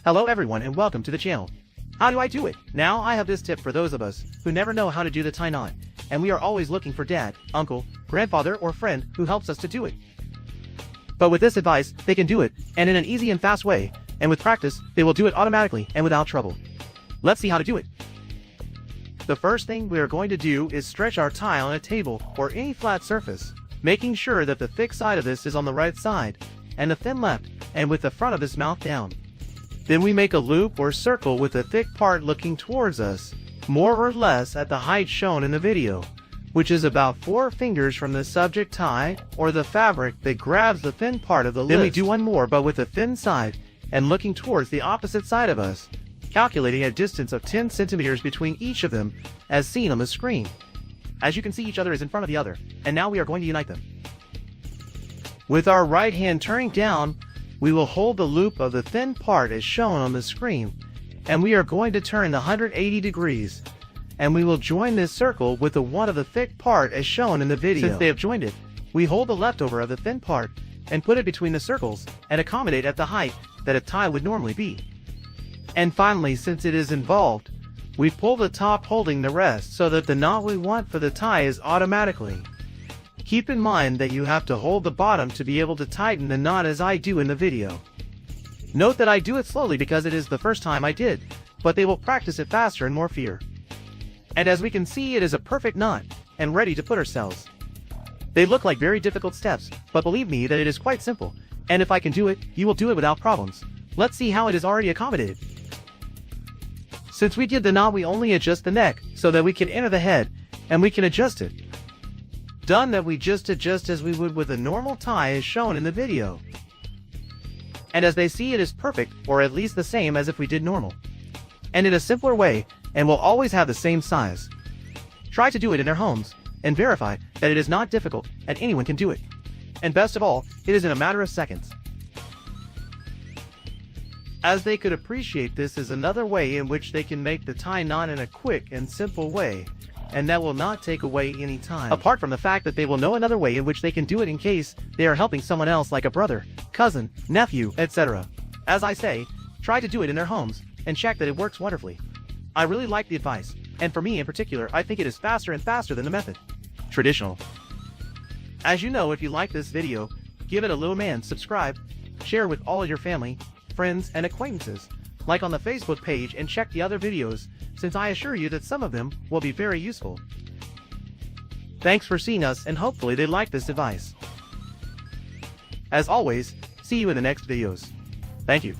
Hello everyone and welcome to the channel. How do I do it? Now I have this tip for those of us who never know how to do the tie knot, and we are always looking for dad, uncle, grandfather or friend who helps us to do it. But with this advice, they can do it, and in an easy and fast way, and with practice, they will do it automatically and without trouble. Let's see how to do it. The first thing we are going to do is stretch our tie on a table or any flat surface, making sure that the thick side of this is on the right side, and the thin left, and with the front of his mouth down. Then we make a loop or circle with the thick part looking towards us, more or less at the height shown in the video, which is about 4 fingers from the subject tie or the fabric that grabs the thin part of the list. Then we do one more but with the thin side and looking towards the opposite side of us, calculating a distance of 10 centimeters between each of them as seen on the screen. As you can see, each other is in front of the other, and now we are going to unite them. With our right hand turning down, we will hold the loop of the thin part as shown on the screen, and we are going to turn the 180 degrees, and we will join this circle with the one of the thick part as shown in the video. Since they have joined it, we hold the leftover of the thin part and put it between the circles and accommodate at the height that a tie would normally be. And finally, since it is involved, we pull the top holding the rest so that the knot we want for the tie is automatically. Keep in mind that you have to hold the bottom to be able to tighten the knot as I do in the video. Note that I do it slowly because it is the first time I did, but they will practice it faster and more fear. And as we can see, it is a perfect knot, and ready to put ourselves. They look like very difficult steps, but believe me that it is quite simple, and if I can do it, you will do it without problems. Let's see how it is already accommodated. Since we did the knot, we only adjust the neck so that we can enter the head, and we can adjust it. Done that, we just adjust as we would with a normal tie as shown in the video. And as they see, it is perfect, or at least the same as if we did normal. And in a simpler way, and will always have the same size. Try to do it in their homes, and verify that it is not difficult, and anyone can do it. And best of all, it is in a matter of seconds. As they could appreciate, this is another way in which they can make the tie knot in a quick and simple way, and that will not take away any time. Apart from the fact that they will know another way in which they can do it in case they are helping someone else like a brother, cousin, nephew, etc. As I say, try to do it in their homes, and check that it works wonderfully. I really like the advice, and for me in particular, I think it is faster and faster than the method. Traditional. As you know, if you like this video, give it a little man, subscribe, share with all of your family, friends, and acquaintances, like on the Facebook page, and check the other videos, since I assure you that some of them will be very useful. Thanks for seeing us, and hopefully they like this advice. As always, see you in the next videos. Thank you.